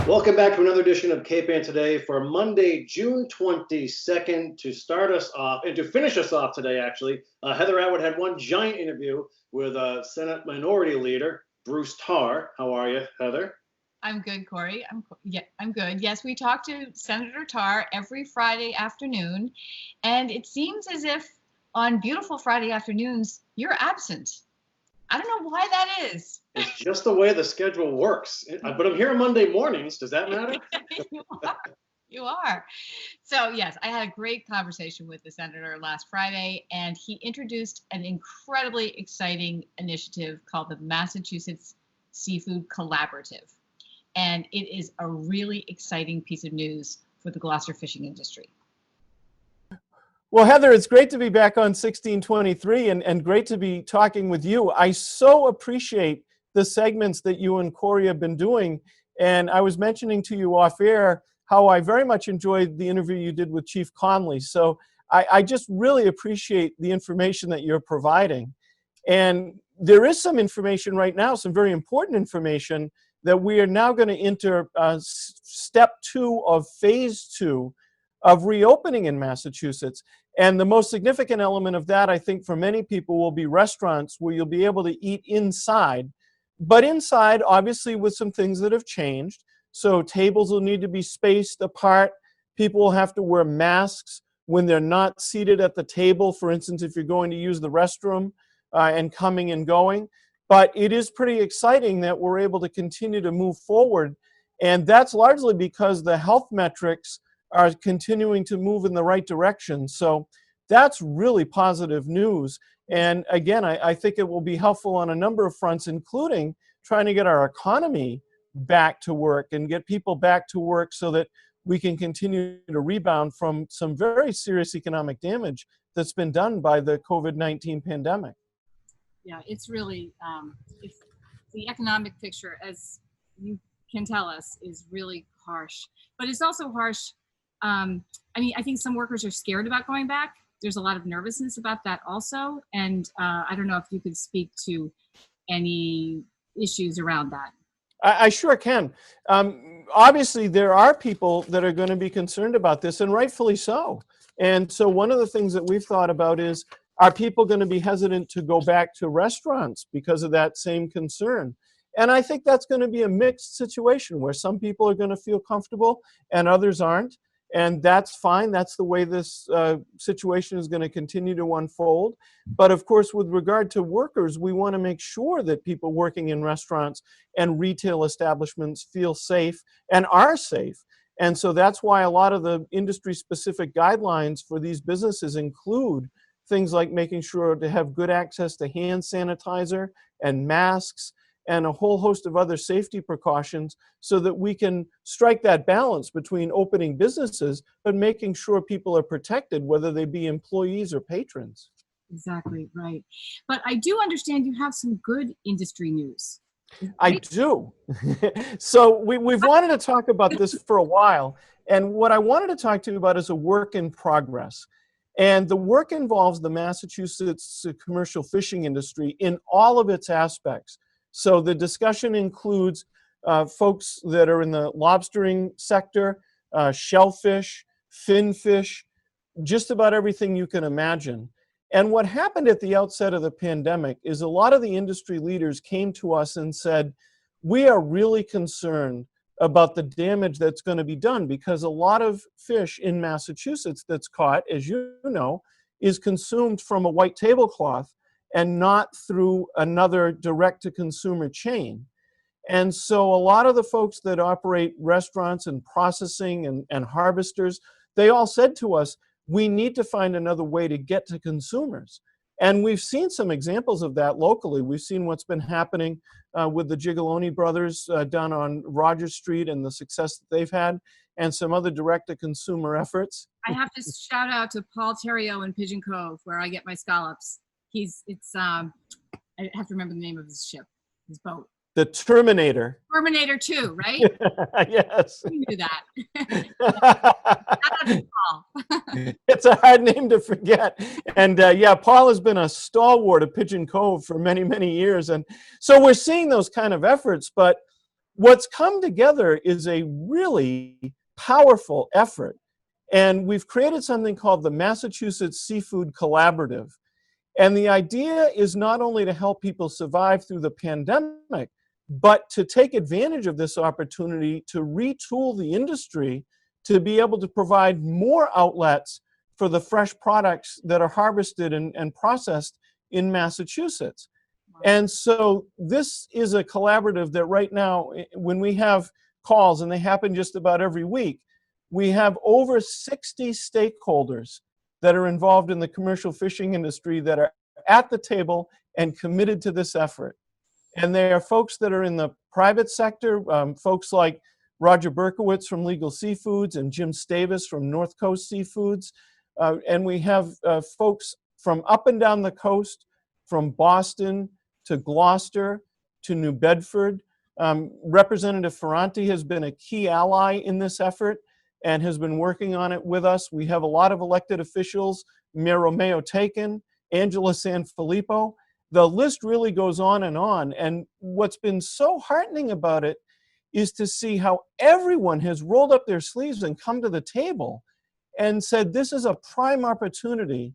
Welcome back to another edition of K-Pan Today for Monday, June 22nd. To start us off, and to finish us off today, actually, Heather Atwood had one giant interview with Senate Minority Leader Bruce Tarr. How are you, Heather? I'm good, Corey. I'm good. Yes, we talk to Senator Tarr every Friday afternoon, and it seems as if on beautiful Friday afternoons you're absent. I don't know why that is. It's just the way the schedule works. But I'm here on Monday mornings. Does that matter? You are. You are. So yes, I had a great conversation with the senator last Friday, and he introduced an incredibly exciting initiative called the Massachusetts Seafood Collaborative. And it is a really exciting piece of news for the Gloucester fishing industry. Well, Heather, it's great to be back on 1623 and great to be talking with you. I so appreciate the segments that you and Corey have been doing. And I was mentioning to you off air how I very much enjoyed the interview you did with Chief Conley. So I just really appreciate the information that you're providing. And there is some information right now, some very important information, that we are now going to enter step 2 of phase 2 of reopening in Massachusetts. And the most significant element of that, I think, for many people will be restaurants where you'll be able to eat inside. But inside, obviously, with some things that have changed. So tables will need to be spaced apart. People will have to wear masks when they're not seated at the table. For instance, if you're going to use the restroom and coming and going. But it is pretty exciting that we're able to continue to move forward. And that's largely because the health metrics are continuing to move in the right direction. So that's really positive news. And again, I think it will be helpful on a number of fronts, including trying to get our economy back to work and get people back to work so that we can continue to rebound from some very serious economic damage that's been done by the COVID-19 pandemic. Yeah, it's really, the economic picture, as you can tell us, is really harsh. But it's also harsh. I mean, I think some workers are scared about going back. There's a lot of nervousness about that also. And I don't know if you could speak to any issues around that. I sure can. Obviously, there are people that are going to be concerned about this, and rightfully so. And so one of the things that we've thought about is, are people going to be hesitant to go back to restaurants because of that same concern? And I think that's going to be a mixed situation where some people are going to feel comfortable and others aren't. And that's fine. That's the way this situation is going to continue to unfold. But of course, with regard to workers, we want to make sure that people working in restaurants and retail establishments feel safe and are safe. And so that's why a lot of the industry-specific guidelines for these businesses include things like making sure to have good access to hand sanitizer and masks and a whole host of other safety precautions so that we can strike that balance between opening businesses but making sure people are protected, whether they be employees or patrons. Exactly, right. But I do understand you have some good industry news. I do. So we've wanted to talk about this for a while. And what I wanted to talk to you about is a work in progress. And the work involves the Massachusetts commercial fishing industry in all of its aspects. So the discussion includes folks that are in the lobstering sector, shellfish, finfish, just about everything you can imagine. And what happened at the outset of the pandemic is a lot of the industry leaders came to us and said, we are really concerned about the damage that's going to be done because a lot of fish in Massachusetts that's caught, as you know, is consumed from a white tablecloth and not through another direct-to-consumer chain. And so a lot of the folks that operate restaurants and processing and harvesters, they all said to us, we need to find another way to get to consumers. And we've seen some examples of that locally. We've seen what's been happening with the Gigoloni brothers down on Rogers Street and the success that they've had, and some other direct-to-consumer efforts. I have to shout out to Paul Terrio in Pigeon Cove, where I get my scallops. I have to remember the name of his ship, his boat. The Terminator. Terminator 2, right? Yes. You knew that. It's a hard name to forget. And yeah, Paul has been a stalwart of Pigeon Cove for many, many years. And so we're seeing those kind of efforts. But what's come together is a really powerful effort. And we've created something called the Massachusetts Seafood Collaborative. And the idea is not only to help people survive through the pandemic, but to take advantage of this opportunity to retool the industry to be able to provide more outlets for the fresh products that are harvested and processed in Massachusetts. And so this is a collaborative that right now, when we have calls, and they happen just about every week, we have over 60 stakeholders that are involved in the commercial fishing industry that are at the table and committed to this effort. And they are folks that are in the private sector, folks like Roger Berkowitz from Legal Seafoods and Jim Stavis from North Coast Seafoods. And we have folks from up and down the coast, from Boston to Gloucester to New Bedford. Representative Ferranti has been a key ally in this effort and has been working on it with us. We have a lot of elected officials, Mayor Romeo Taken, Angela Sanfilippo. The list really goes on. And what's been so heartening about it is to see how everyone has rolled up their sleeves and come to the table and said, this is a prime opportunity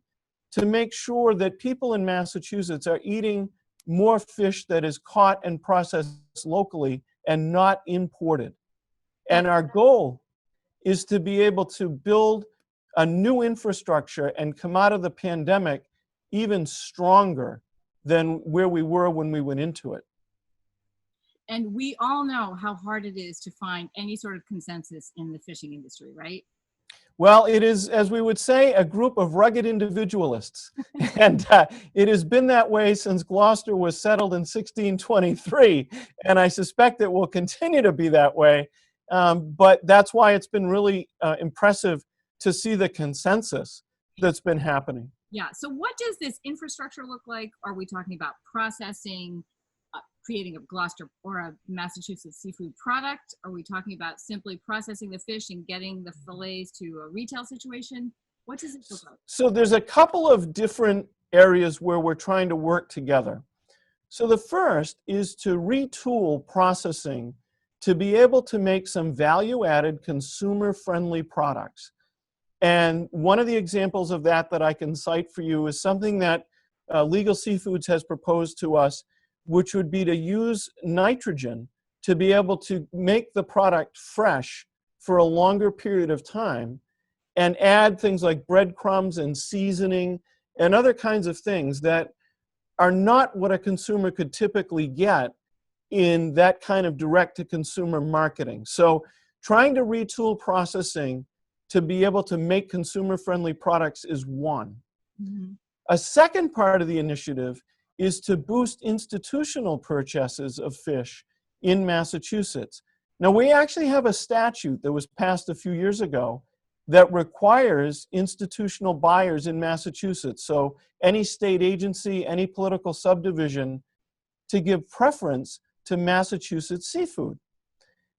to make sure that people in Massachusetts are eating more fish that is caught and processed locally and not imported. And our goal is to be able to build a new infrastructure and come out of the pandemic even stronger than where we were when we went into it. And we all know how hard it is to find any sort of consensus in the fishing industry, right? Well, it is, as we would say, a group of rugged individualists. And it has been that way since Gloucester was settled in 1623. And I suspect it will continue to be that way. But that's why it's been really impressive to see the consensus that's been happening. Yeah. So what does this infrastructure look like? Are we talking about processing, creating a Gloucester or a Massachusetts seafood product? Are we talking about simply processing the fish and getting the fillets to a retail situation? What does it look like? So there's a couple of different areas where we're trying to work together. So the first is to retool processing to be able to make some value-added, consumer-friendly products. And one of the examples of that I can cite for you is something that Legal Seafoods has proposed to us, which would be to use nitrogen to be able to make the product fresh for a longer period of time and add things like breadcrumbs and seasoning and other kinds of things that are not what a consumer could typically get in that kind of direct-to-consumer marketing. So trying to retool processing to be able to make consumer-friendly products is one. Mm-hmm. A second part of the initiative is to boost institutional purchases of fish in Massachusetts. Now, we actually have a statute that was passed a few years ago that requires institutional buyers in Massachusetts, so any state agency, any political subdivision, to give preference to Massachusetts seafood.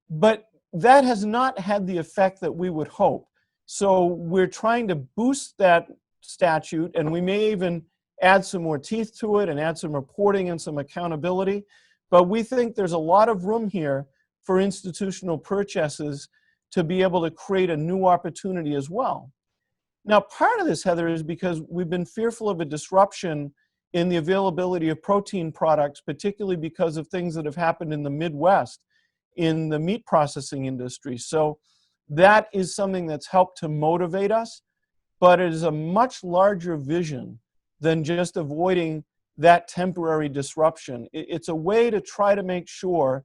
But that has not had the effect that we would hope. So we're trying to boost that statute, and we may even add some more teeth to it and add some reporting and some accountability. But we think there's a lot of room here for institutional purchases to be able to create a new opportunity as well. Now, part of this, Heather, is because we've been fearful of a disruption in the availability of protein products, particularly because of things that have happened in the Midwest in the meat processing industry. So that is something that's helped to motivate us, but it is a much larger vision than just avoiding that temporary disruption. It's a way to try to make sure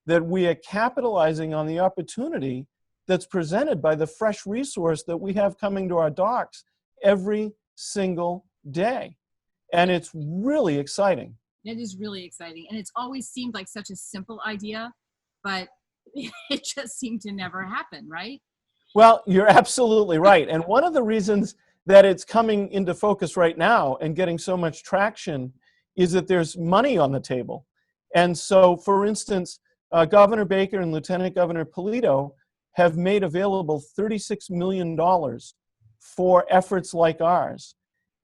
that we are capitalizing on the opportunity that's presented by the fresh resource that we have coming to our docks every single day. And it's really exciting. It is really exciting. And it's always seemed like such a simple idea, but it just seemed to never happen, right? Well, you're absolutely right. And one of the reasons that it's coming into focus right now and getting so much traction is that there's money on the table. And so, for instance, Governor Baker and Lieutenant Governor Polito have made available $36 million for efforts like ours.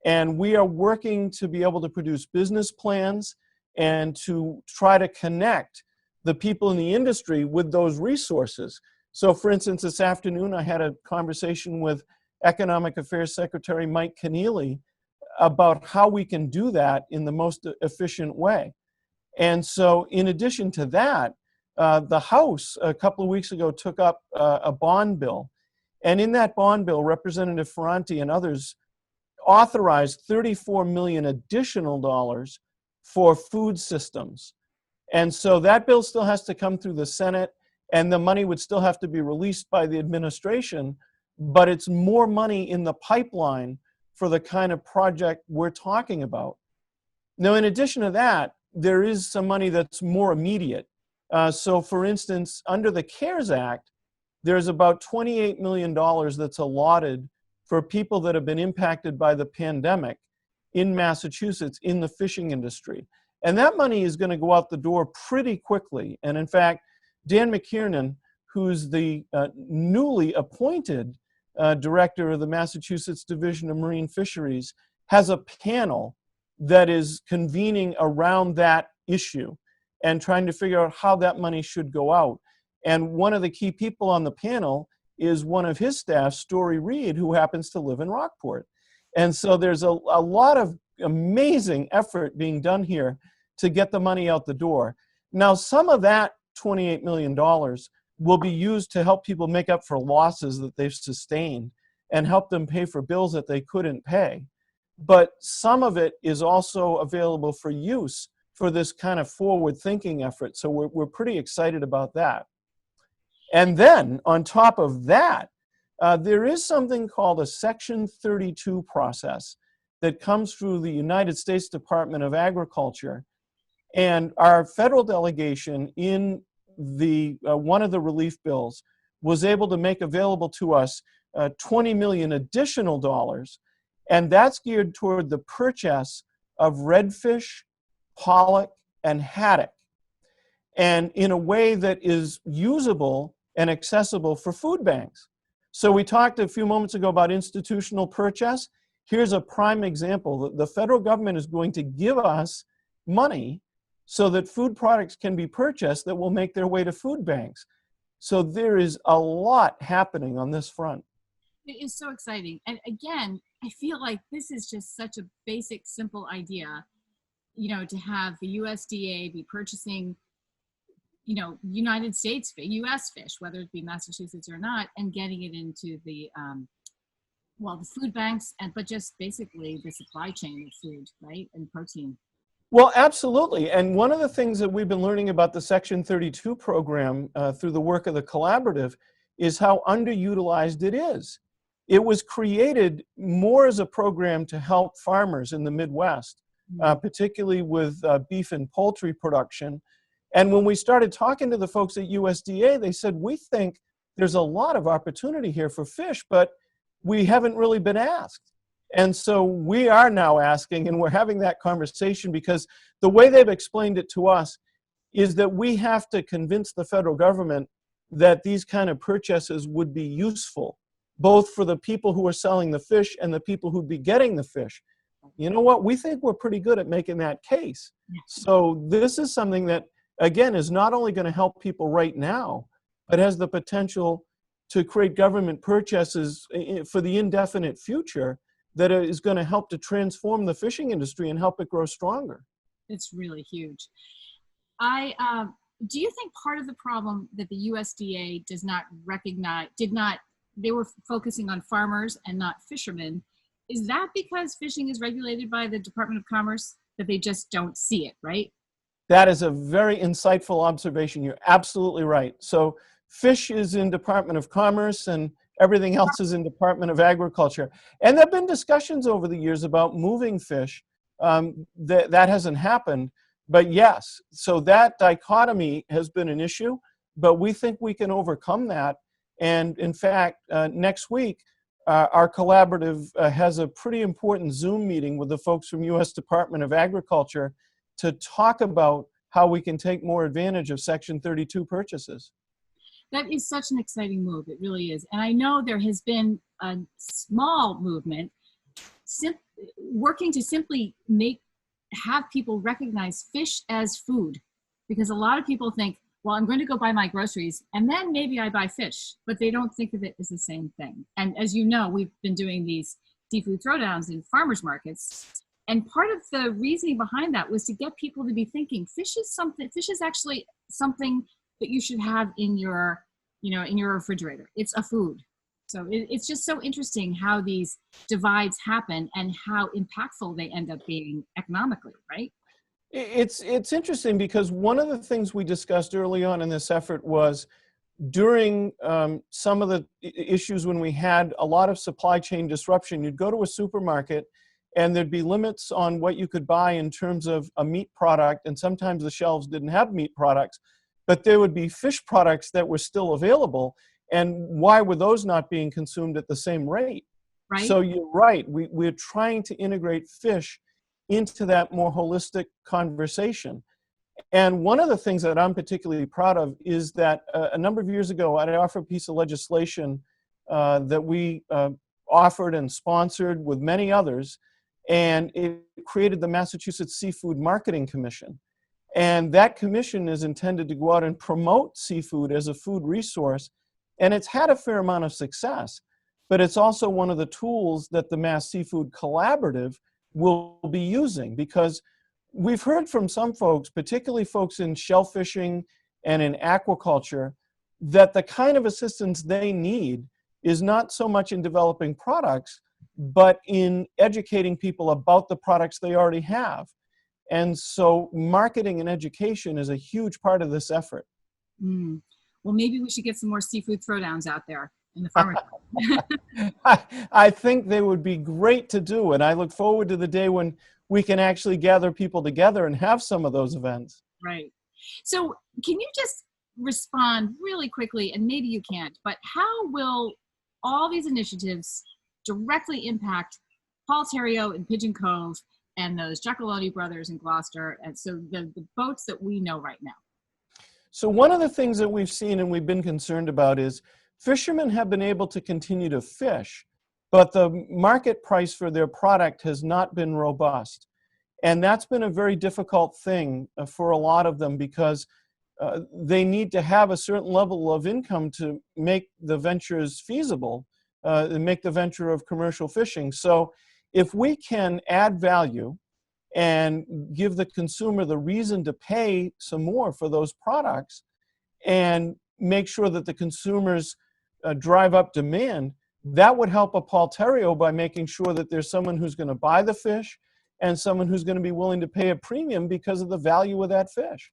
And we are working to be able to produce business plans and to try to connect the people in the industry with those resources. So for instance, this afternoon, I had a conversation with Economic Affairs Secretary Mike Keneally about how we can do that in the most efficient way. And so in addition to that, the House a couple of weeks ago took up a bond bill. And in that bond bill, Representative Ferranti and others authorized $34 million additional dollars for food systems. And so that bill still has to come through the Senate, and the money would still have to be released by the administration, but it's more money in the pipeline for the kind of project we're talking about. Now, in addition to that, there is some money that's more immediate. So for instance, under the CARES Act, there's about $28 million that's allotted for people that have been impacted by the pandemic in Massachusetts in the fishing industry. And that money is going to go out the door pretty quickly. And in fact, Dan McKiernan, who's the newly appointed director of the Massachusetts Division of Marine Fisheries, has a panel that is convening around that issue and trying to figure out how that money should go out. And one of the key people on the panel is one of his staff, Story Reed, who happens to live in Rockport. And so there's a lot of amazing effort being done here to get the money out the door. Now, some of that $28 million will be used to help people make up for losses that they've sustained and help them pay for bills that they couldn't pay. But some of it is also available for use for this kind of forward-thinking effort. So we're pretty excited about that. And then on top of that, there is something called a Section 32 process that comes through the United States Department of Agriculture. And our federal delegation in the one of the relief bills was able to make available to us $20 million additional dollars, and that's geared toward the purchase of redfish, pollock, and haddock, and in a way that is usable and accessible for food banks. So we talked a few moments ago about institutional purchase. Here's a prime example. The federal government is going to give us money so that food products can be purchased that will make their way to food banks. So there is a lot happening on this front. It is so exciting. And again, I feel like this is just such a basic, simple idea, to have the USDA be purchasing, United States, US fish, whether it be Massachusetts or not, and getting it into the, the food banks, but just basically the supply chain of food, right, and protein. Well, absolutely. And one of the things that we've been learning about the Section 32 program through the work of the collaborative is how underutilized it is. It was created more as a program to help farmers in the Midwest, particularly with beef and poultry production. And when we started talking to the folks at USDA, they said, we think there's a lot of opportunity here for fish, but we haven't really been asked. And so we are now asking, and we're having that conversation because the way they've explained it to us is that we have to convince the federal government that these kind of purchases would be useful, both for the people who are selling the fish and the people who'd be getting the fish. You know what? We think we're pretty good at making that case. So this is something that, again, is not only going to help people right now, but has the potential to create government purchases for the indefinite future that is going to help to transform the fishing industry and help it grow stronger. It's really huge. Do you think part of the problem that the USDA does not recognize, they were focusing on farmers and not fishermen, is that because fishing is regulated by the Department of Commerce, that they just don't see it, right? That is a very insightful observation. You're absolutely right. So fish is in Department of Commerce and everything else is in Department of Agriculture. And there have been discussions over the years about moving fish. That hasn't happened. But yes, so that dichotomy has been an issue, but we think we can overcome that. And in fact, next week, our collaborative has a pretty important Zoom meeting with the folks from U.S. Department of Agriculture to talk about how we can take more advantage of Section 32 purchases. That is such an exciting move. It really is. And I know there has been a small movement working to simply have people recognize fish as food, because a lot of people think, well, I'm going to go buy my groceries and then maybe I buy fish, but they don't think of it as the same thing. And as you know, we've been doing these seafood throwdowns in farmers markets. And part of the reasoning behind that was to get people to be thinking fish is actually something that you should have in your, in your refrigerator. It's a food. So it's just so interesting how these divides happen and how impactful they end up being economically, right? It's interesting because one of the things we discussed early on in this effort was during some of the issues when we had a lot of supply chain disruption, you'd go to a supermarket and there'd be limits on what you could buy in terms of a meat product, and sometimes the shelves didn't have meat products, but there would be fish products that were still available. And why were those not being consumed at the same rate? Right. So you're right, we're trying to integrate fish into that more holistic conversation. And one of the things that I'm particularly proud of is that a number of years ago, I offered a piece of legislation that we offered and sponsored with many others, and it created the Massachusetts Seafood Marketing Commission. And that commission is intended to go out and promote seafood as a food resource, and it's had a fair amount of success, but it's also one of the tools that the Mass Seafood Collaborative will be using, because we've heard from some folks, particularly folks in shellfishing and in aquaculture, that the kind of assistance they need is not so much in developing products, but in educating people about the products they already have. And so marketing and education is a huge part of this effort. Well, maybe we should get some more seafood throwdowns out there in the farmers. I think they would be great to do, and I look forward to the day when we can actually gather people together and have some of those events. Right. So can you just respond really quickly, and maybe you can't, but how will all these initiatives directly impact Paul Terrio in Pigeon Cove and those Giacoloni brothers in Gloucester, and so the boats that we know right now? So one of the things that we've seen and we've been concerned about is fishermen have been able to continue to fish, but the market price for their product has not been robust. And that's been a very difficult thing for a lot of them, because they need to have a certain level of income to make the ventures feasible, and make the venture of commercial fishing. So if we can add value and give the consumer the reason to pay some more for those products, and make sure that the consumers drive up demand, that would help a Paul Terrio by making sure that there's someone who's going to buy the fish and someone who's going to be willing to pay a premium because of the value of that fish.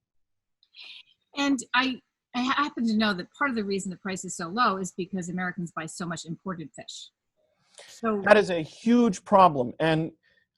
And I happen to know that part of the reason the price is so low is because Americans buy so much imported fish. So that is a huge problem. And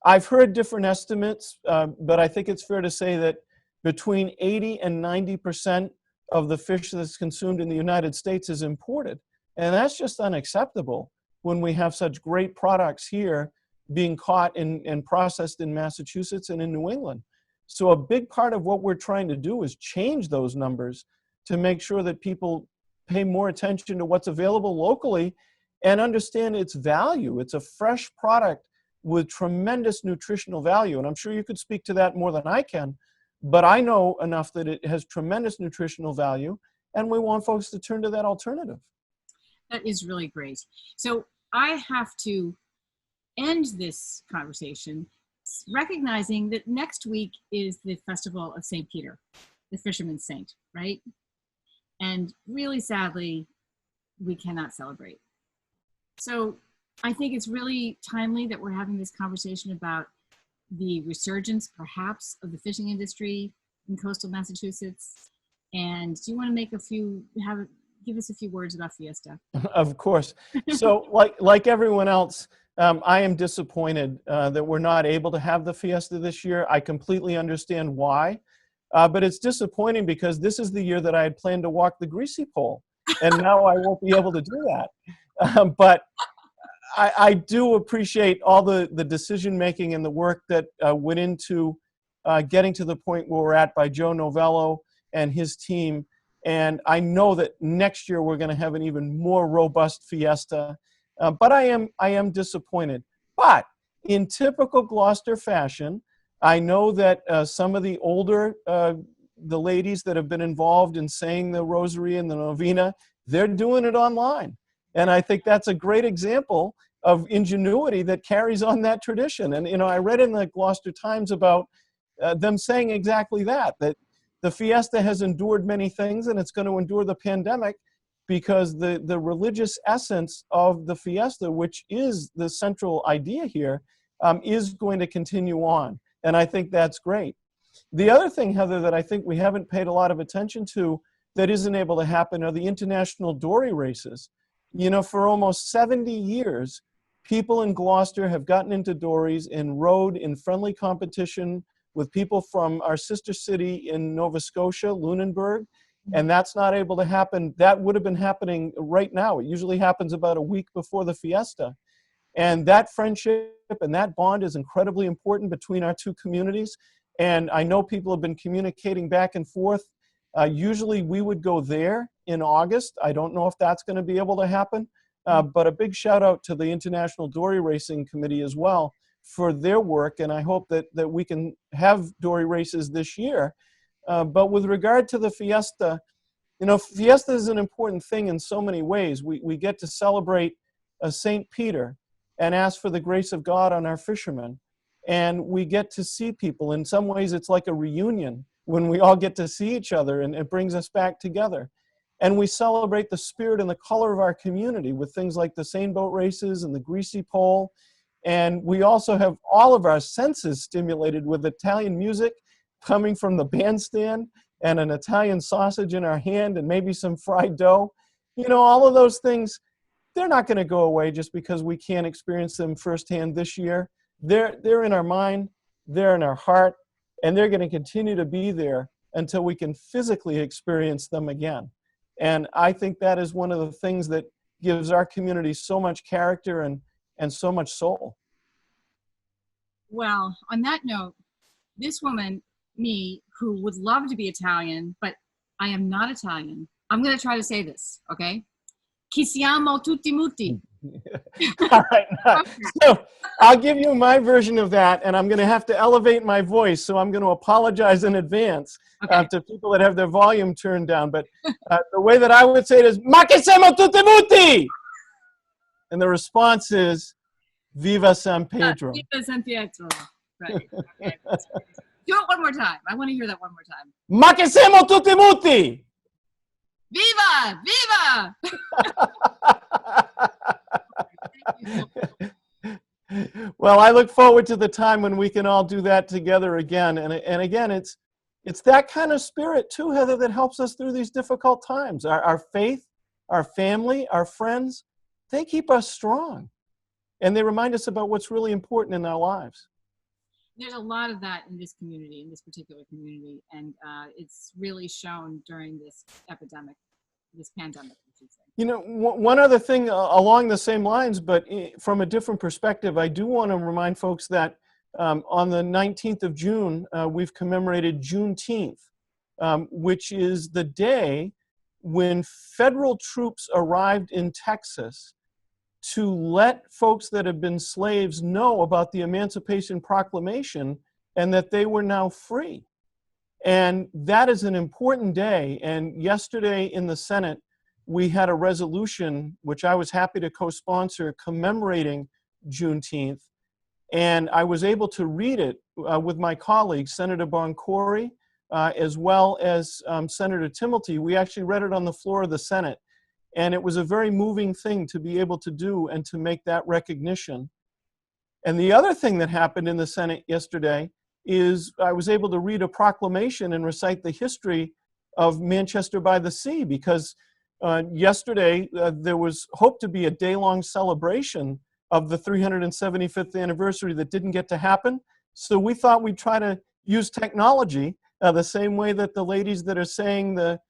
I've heard different estimates, but I think it's fair to say that between 80 and 90% of the fish that's consumed in the United States is imported. And that's just unacceptable when we have such great products here being caught and processed in Massachusetts and in New England. So a big part of what we're trying to do is change those numbers to make sure that people pay more attention to what's available locally and understand its value. It's a fresh product with tremendous nutritional value. And I'm sure you could speak to that more than I can, but I know enough that it has tremendous nutritional value, and we want folks to turn to that alternative. That is really great. So I have to end this conversation recognizing that next week is the Festival of St. Peter, the Fisherman's Saint, right? And really sadly, we cannot celebrate. So I think it's really timely that we're having this conversation about the resurgence, perhaps, of the fishing industry in coastal Massachusetts. And do you want to give us a few words about Fiesta? Of course. So like everyone else, I am disappointed that we're not able to have the Fiesta this year. I completely understand why, but it's disappointing because this is the year that I had planned to walk the greasy pole, and now I won't be able to do that. But I do appreciate all the decision-making and the work that went into getting to the point where we're at by Joe Novello and his team. And I know that next year we're going to have an even more robust Fiesta. But I am disappointed. But in typical Gloucester fashion, I know that some of the older the ladies that have been involved in saying the rosary and the novena, they're doing it online. And I think that's a great example of ingenuity that carries on that tradition. And, you know, I read in the Gloucester Times about them saying exactly that, that the fiesta has endured many things and it's going to endure the pandemic because the religious essence of the fiesta, which is the central idea here, is going to continue on. And I think that's great. The other thing, Heather, that I think we haven't paid a lot of attention to that isn't able to happen are the international dory races. You know, for almost 70 years, people in Gloucester have gotten into dories and rowed in friendly competition with people from our sister city in Nova Scotia, Lunenburg, and that's not able to happen. That would have been happening right now. It usually happens about a week before the fiesta. And that friendship and that bond is incredibly important between our two communities. And I know people have been communicating back and forth. Usually we would go there in August. I don't know if that's going to be able to happen, but a big shout out to the International Dory Racing Committee as well for their work. And I hope that we can have dory races this year. But with regard to the fiesta, you know, fiesta is an important thing in so many ways. We get to celebrate St. Peter and ask for the grace of God on our fishermen. And we get to see people. In some ways, it's like a reunion when we all get to see each other, and it brings us back together. And we celebrate the spirit and the color of our community with things like the seine boat races and the greasy pole. And we also have all of our senses stimulated with Italian music coming from the bandstand and an Italian sausage in our hand and maybe some fried dough. You know, all of those things, they're not going to go away just because we can't experience them firsthand this year. They're in our mind, they're in our heart, and they're going to continue to be there until we can physically experience them again. And I think that is one of the things that gives our community so much character and so much soul. Well, on that note, this woman, me, who would love to be Italian, but I am not Italian. I'm going to try to say this, okay? Chi siamo tutti muti. All right. So I'll give you my version of that, and I'm going to have to elevate my voice, so I'm going to apologize in advance to people that have their volume turned down. But the way that I would say it is, ma che siamo tutti muti! And the response is, Viva San Pedro. Viva San Pietro. Right. Okay. Do it one more time. I want to hear that one more time. Ma che siamo tutti muti! Viva! Viva! Well, I look forward to the time when we can all do that together again. And again, it's that kind of spirit too, Heather, that helps us through these difficult times. Our faith, our family, our friends, they keep us strong. And they remind us about what's really important in our lives. There's a lot of that in this community, in this particular community, and it's really shown during this epidemic, this pandemic, I should say. You know, one other thing along the same lines, but from a different perspective, I do want to remind folks that on the 19th of June, we've commemorated Juneteenth, which is the day when federal troops arrived in Texas to let folks that have been slaves know about the Emancipation Proclamation and that they were now free. And that is an important day. And yesterday in the Senate, we had a resolution, which I was happy to co-sponsor, commemorating Juneteenth. And I was able to read it with my colleague, Senator Boncory, as well as Senator Timilty. We actually read it on the floor of the Senate. And it was a very moving thing to be able to do and to make that recognition. And the other thing that happened in the Senate yesterday is I was able to read a proclamation and recite the history of Manchester by the Sea, because yesterday there was hoped to be a day-long celebration of the 375th anniversary that didn't get to happen. So we thought we'd try to use technology the same way that the ladies that are saying the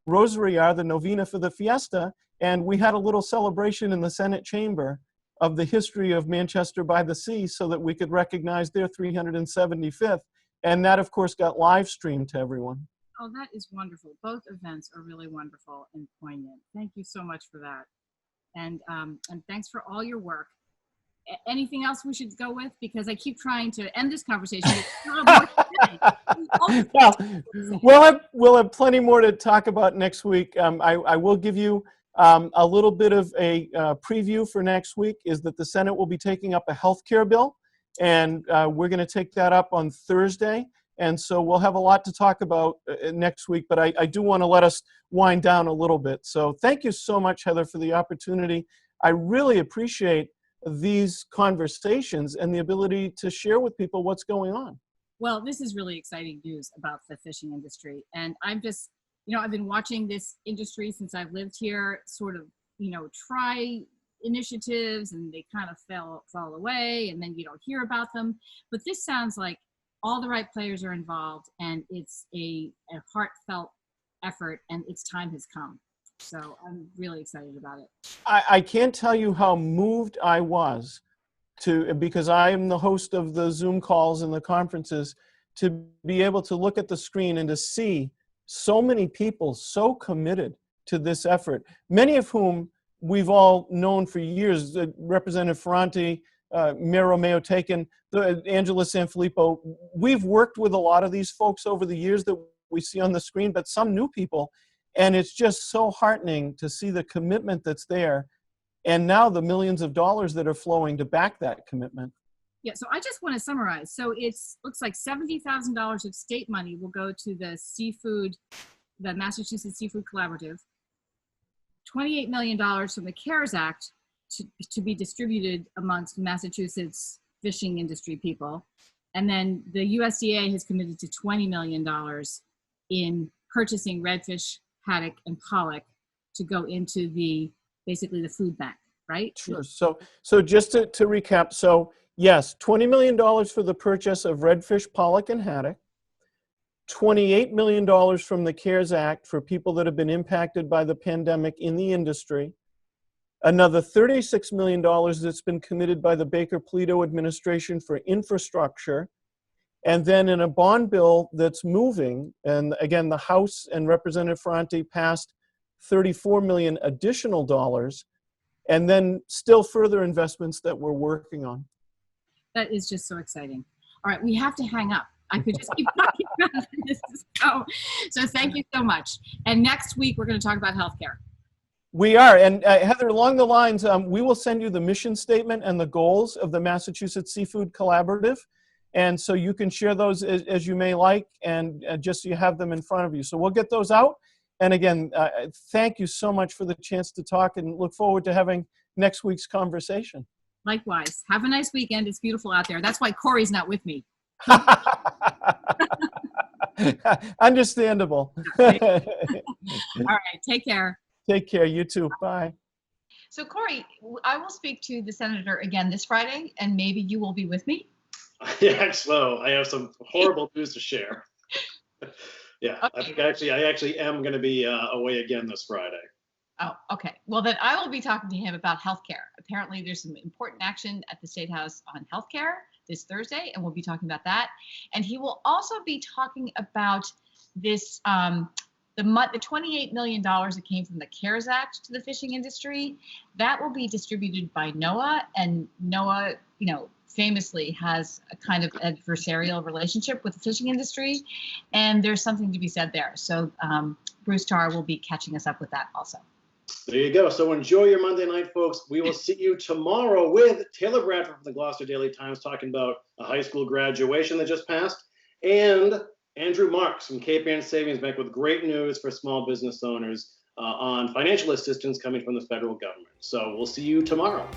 Rosary are, the novena for the fiesta, and we had a little celebration in the Senate chamber of the history of Manchester by the Sea so that we could recognize their 375th, and that of course got live streamed to everyone. Oh, that is wonderful. Both events are really wonderful and poignant. Thank you so much for that, and thanks for all your work. anything else we should go with? Because I keep trying to end this conversation. Well, we'll have plenty more to talk about next week. I will give you a little bit of a preview for next week, is that the Senate will be taking up a health care bill, and we're going to take that up on Thursday. And so we'll have a lot to talk about next week, but I do want to let us wind down a little bit. So thank you so much, Heather, for the opportunity. I really appreciate these conversations and the ability to share with people what's going on. Well, this is really exciting news about the fishing industry. And I'm just, I've been watching this industry since I've lived here, sort of, try initiatives, and they kind of fall away, and then you don't hear about them. But this sounds like all the right players are involved, and it's a heartfelt effort, and its time has come. So I'm really excited about it. I can't tell you how moved I was because I am the host of the Zoom calls and the conferences, to be able to look at the screen and to see so many people so committed to this effort, many of whom we've all known for years. Representative Ferranti, Mayor Romeo Taken, Angela Sanfilippo. We've worked with a lot of these folks over the years that we see on the screen, but some new people. And it's just so heartening to see the commitment that's there, and now the millions of dollars that are flowing to back that commitment. Yeah, so I just want to summarize. So looks like $70,000 of state money will go to the Massachusetts Seafood Collaborative, $28 million from the CARES Act to be distributed amongst Massachusetts fishing industry people. And then the USDA has committed to $20 million in purchasing redfish, haddock, and pollock to go into basically the food bank, right? Sure. So just to recap, so yes, $20 million for the purchase of redfish, pollock, and haddock, $28 million from the CARES Act for people that have been impacted by the pandemic in the industry, another $36 million that's been committed by the Baker-Polito administration for infrastructure, and then in a bond bill that's moving, and again, the House and Representative Ferranti passed $34 million additional dollars, and then still further investments that we're working on. That is just so exciting. All right, we have to hang up. I could just keep talking about this. So thank you so much. And next week, we're going to talk about healthcare. We are. And Heather, along the lines, we will send you the mission statement and the goals of the Massachusetts Seafood Collaborative. And so you can share those as you may like, and just so you have them in front of you. So we'll get those out. And again, thank you so much for the chance to talk, and look forward to having next week's conversation. Likewise. Have a nice weekend. It's beautiful out there. That's why Corey's not with me. Understandable. All right. Take care. Take care. You too. Bye. So Corey, I will speak to the senator again this Friday, and maybe you will be with me. Yeah, so I have some horrible news to share. Yeah, Okay. I actually am going to be away again this Friday. Oh, okay. Well, then I will be talking to him about healthcare. Apparently, there's some important action at the State House on healthcare this Thursday, and we'll be talking about that. And he will also be talking about this, the $28 million that came from the CARES Act to the fishing industry. That will be distributed by NOAA, and NOAA, famously has a kind of adversarial relationship with the fishing industry, and there's something to be said there. So Bruce Tarr will be catching us up with that also. There you go. So enjoy your Monday night, folks. We will see you tomorrow with Taylor Bradford from the Gloucester Daily Times talking about a high school graduation that just passed, and Andrew Marks from Cape Ann Savings Bank with great news for small business owners on financial assistance coming from the federal government. So we'll see you tomorrow.